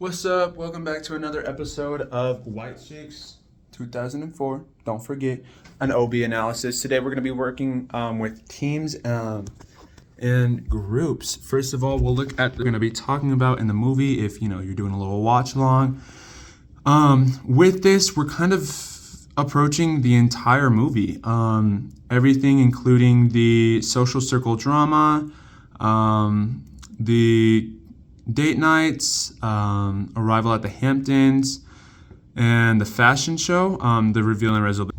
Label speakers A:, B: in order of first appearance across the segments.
A: What's up? Welcome back to another episode of White Chicks 2004. Don't forget an OB analysis. Today we're going to be working with teams and groups. First of all, we'll look at we're going to be talking about in the movie if you're doing a little watch along. With this, we're kind of approaching the entire movie. Everything including the social circle drama, the date nights, arrival at the Hamptons, and the fashion show, the reveal and resolution.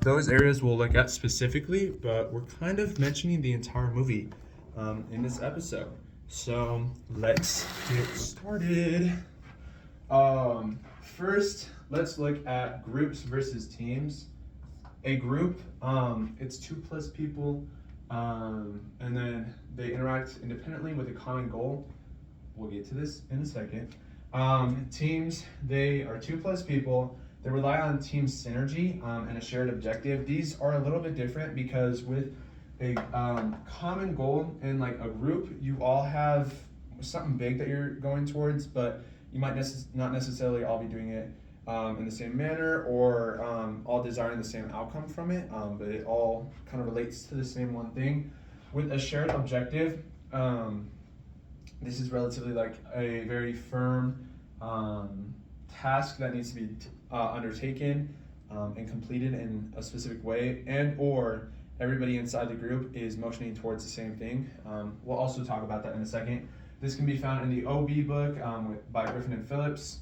A: Those areas we'll look at specifically, but we're kind of mentioning the entire movie in this episode. So let's get started. First, let's look at groups versus teams. A group, it's 2+ people, and then they interact independently with a common goal. We'll get to this in a second. Teams, they are 2+ people. They rely on team synergy and a shared objective. These are a little bit different because with a common goal in like a group, you all have something big that you're going towards, but you might not necessarily all be doing it in the same manner or all desiring the same outcome from it, but it all kind of relates to the same one thing. With a shared objective, this is relatively like a very firm task that needs to be undertaken and completed in a specific way, and or everybody inside the group is motioning towards the same thing. We'll also talk about that in a second. This can be found in the OB book by Griffin and Phillips.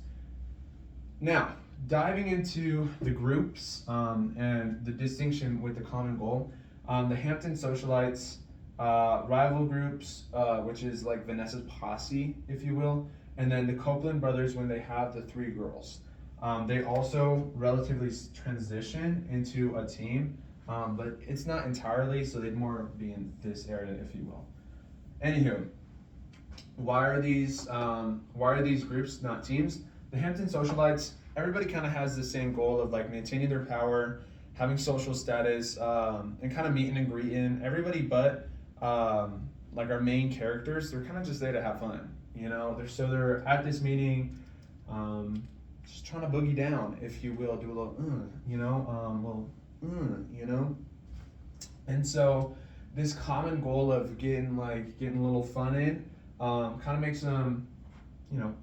A: Now, diving into the groups and the distinction with the common goal, the Hampton socialites, rival groups, which is like Vanessa's posse, if you will, and then the Copeland brothers when they have the 3 girls. They also relatively transition into a team, but it's not entirely, so they'd more be in this area, if you will. Anywho, why are these groups not teams? The Hampton socialites, everybody kind of has the same goal of like maintaining their power, having social status, and kind of meeting and greeting everybody, but like our main characters, they're kind of just there to have fun, they're at this meeting, just trying to boogie down, if you will, do a little and so this common goal of getting a little fun in kind of makes them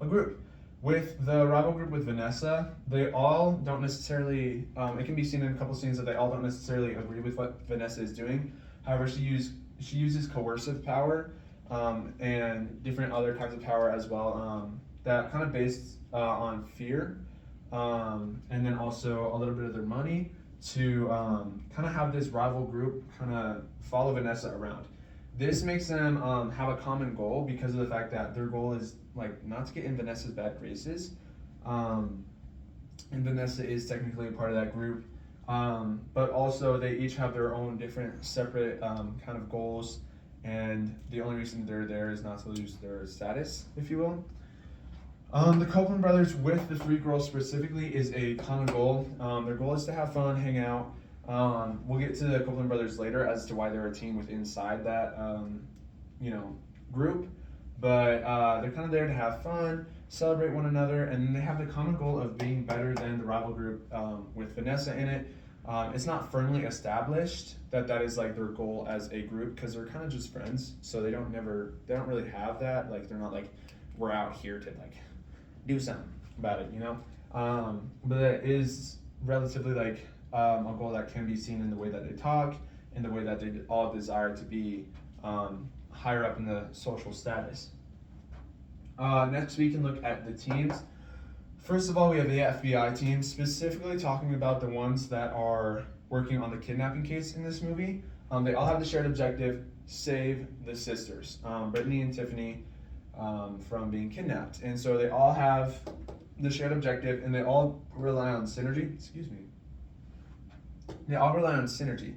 A: a group. With the rival group with Vanessa, they all don't necessarily, it can be seen in a couple scenes that they all don't necessarily agree with what Vanessa is doing. However, she uses coercive power and different other kinds of power as well, that kind of based on fear, and then also a little bit of their money to kind of have this rival group kind of follow Vanessa around. This makes them have a common goal because of the fact that their goal is like not to get in Vanessa's bad graces, and Vanessa is technically a part of that group. But also they each have their own different separate kind of goals, and the only reason they're there is not to lose their status, if you will. The Copeland brothers with the 3 girls specifically is a common goal. Their goal is to have fun, hang out. We'll get to the Copeland brothers later as to why they're a team with inside that group, but they're kind of there to have fun, celebrate one another, and they have the common goal of being better than the rival group with Vanessa in it. It's not firmly established that is like their goal as a group because they're kind of just friends, so they don't really have that, like they're not like we're out here to like do something about it, but it is relatively like a goal that can be seen in the way that they talk, in the way that they all desire to be higher up in the social status. Next we can look at the teams. First of all, we have the FBI team, specifically talking about the ones that are working on the kidnapping case in this movie. They all have the shared objective, save the sisters, Brittany and Tiffany, from being kidnapped. And so they all have the shared objective, and they all rely on synergy. They all rely on synergy.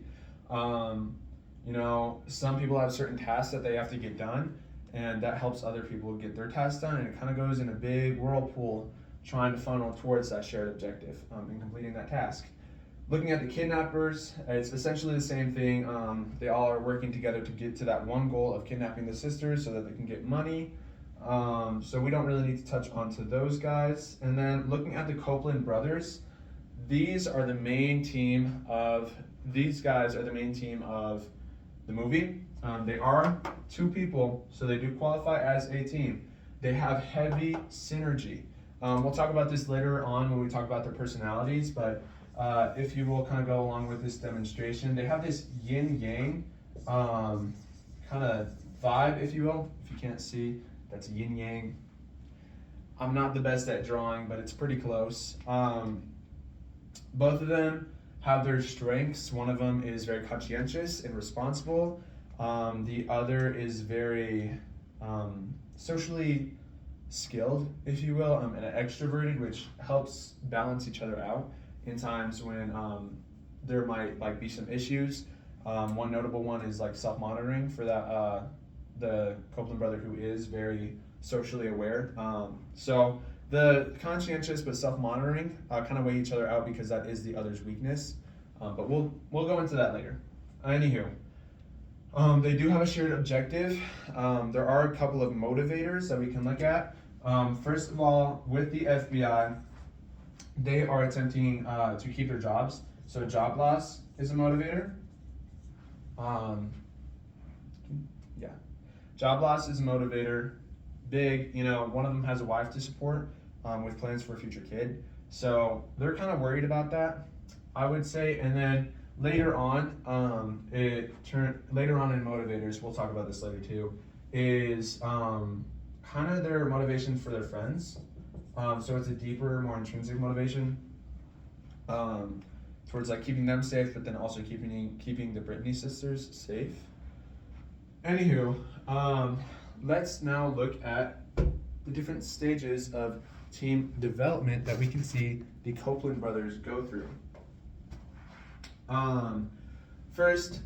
A: Some people have certain tasks that they have to get done, and that helps other people get their tasks done, and it kind of goes in a big whirlpool trying to funnel towards that shared objective and completing that task. Looking at the kidnappers, it's essentially the same thing. They all are working together to get to that one goal of kidnapping the sisters so that they can get money So we don't really need to touch onto those guys. And then looking at the Copeland brothers, these are the main team of these guys are the main team of the movie. They are two people, so they do qualify as a team. They have heavy synergy. We'll talk about this later on when we talk about their personalities, but if you will kind of go along with this demonstration, they have this yin-yang kind of vibe, if you will. If you can't see, that's yin-yang. I'm not the best at drawing, but it's pretty close. Both of them have their strengths. One of them is very conscientious and responsible. The other is very socially skilled, if you will, and extroverted, which helps balance each other out in times when there might be some issues. One notable one is self-monitoring for that the Copeland brother who is very socially aware. So the conscientious but self-monitoring kind of weigh each other out because that is the other's weakness. But we'll go into that later. Anywho, they do have a shared objective. There are a couple of motivators that we can look at. First of all, with the FBI, they are attempting to keep their jobs. So job loss is a motivator. Job loss is a motivator. Big, one of them has a wife to support with plans for a future kid. So they're kind of worried about that, I would say. And then later on, later on in motivators, we'll talk about this later too, is kind of their motivation for their friends. So it's a deeper, more intrinsic motivation towards keeping them safe, but then also keeping the Brittany sisters safe. Anywho, let's now look at the different stages of team development that we can see the Copeland brothers go through. First,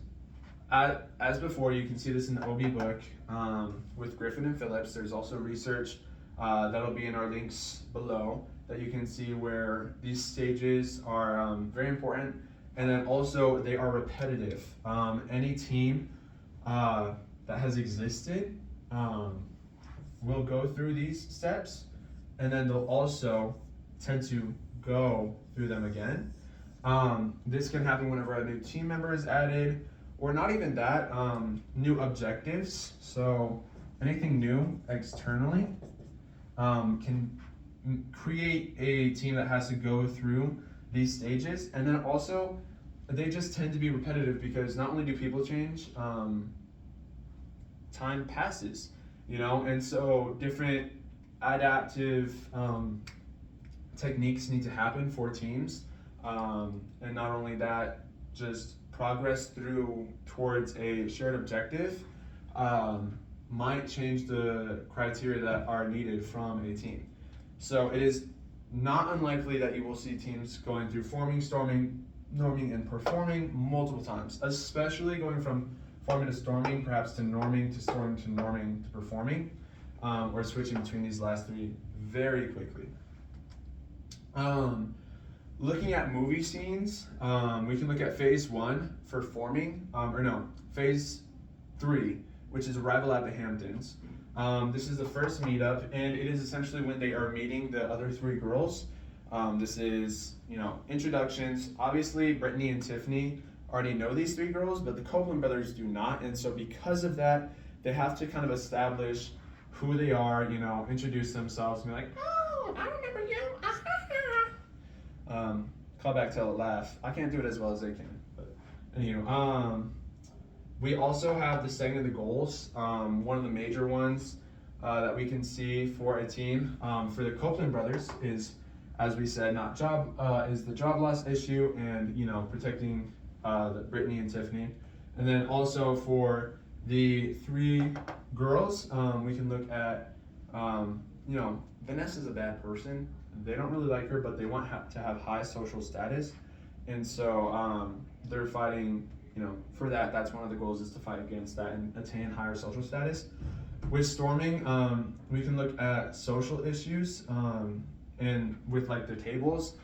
A: as before, you can see this in the OB book with Griffin and Phillips. There's also research that'll be in our links below that you can see where these stages are very important, and then also they are repetitive. Any team that has existed will go through these steps, and then they'll also tend to go through them again. This can happen whenever a new team member is added, or not even that, new objectives. So anything new externally can create a team that has to go through these stages. And then also, they just tend to be repetitive because not only do people change, time passes, and so different adaptive techniques need to happen for teams. And not only that, just progress towards a shared objective might change the criteria that are needed from a team. So it is not unlikely that you will see teams going through forming, storming, norming, and performing multiple times, especially going from forming to storming, perhaps to norming to storming to norming to performing, or switching between these last three very quickly. Looking at movie scenes, we can look at phase 1 for forming, phase 3, which is arrival at the Hamptons. This is the first meetup, and it is essentially when they are meeting the other 3 girls. This is, introductions. Obviously, Brittany and Tiffany already know these 3 girls, but the Copeland brothers do not, and so because of that, they have to kind of establish who they are, introduce themselves, and be like, oh, I remember you, call back, tell it, laugh. I can't do it as well as they can, but anywho, we also have the setting of the goals. One of the major ones that we can see for a team for the Copeland brothers is, as we said, is the job loss issue and protecting the Brittany and Tiffany, and then also for the 3 girls, we can look at Vanessa's a bad person. They don't really like her, but they want to have high social status, and so they're fighting. For that, that's one of the goals, is to fight against that and attain higher social status. With storming, we can look at social issues, and with the tables,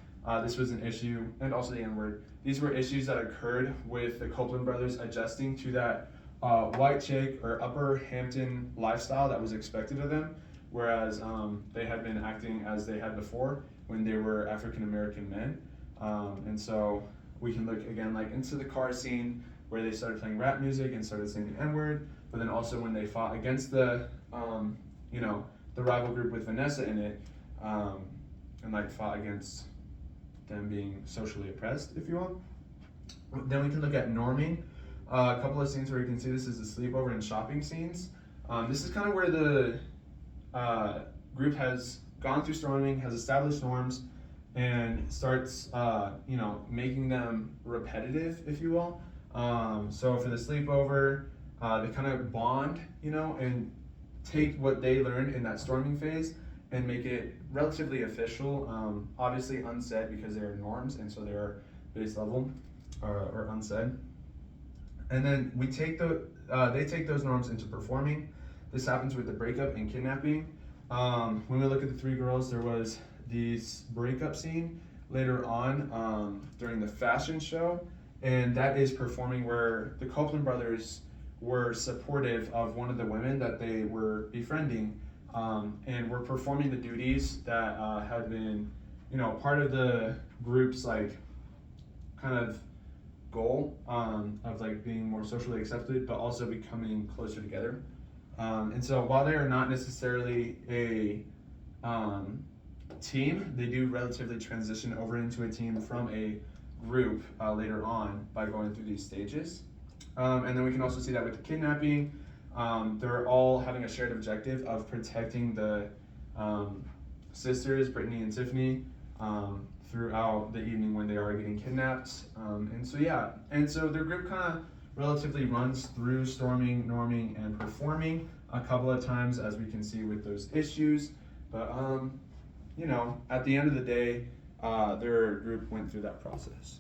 A: this was an issue, and also the N-word. These were issues that occurred with the Copeland brothers adjusting to that white chick or upper Hampton lifestyle that was expected of them, whereas they had been acting as they had before when they were African American men. And so we can look again like into the car scene where they started playing rap music and started saying the N-word, but then also when they fought against the the rival group with Vanessa in it, and like fought against them being socially oppressed, if you will. Then we can look at norming. A couple of scenes where you can see this is the sleepover and shopping scenes. This is kind of where the group has gone through storming, has established norms, and starts making them repetitive, if you will. So for the sleepover, they kind of bond, and take what they learned in that storming phase and make it relatively official, obviously unsaid because they are norms, and so they are base level or unsaid. And then we take they take those norms into performing. This happens with the breakup and kidnapping. When we look at the three girls, there was this breakup scene later on during the fashion show, and that is performing where the Copeland brothers were supportive of one of the women that they were befriending, and were performing the duties that had been, part of the group's like kind of goal of like being more socially accepted, but also becoming closer together. And so while they are not necessarily a team, they do relatively transition over into a team from a group later on by going through these stages. And then we can also see that with the kidnapping, they're all having a shared objective of protecting the sisters, Brittany and Tiffany, throughout the evening when they are getting kidnapped. And so their group kind of relatively runs through storming, norming, and performing a couple of times, as we can see with those issues. But at the end of the day, their group went through that process.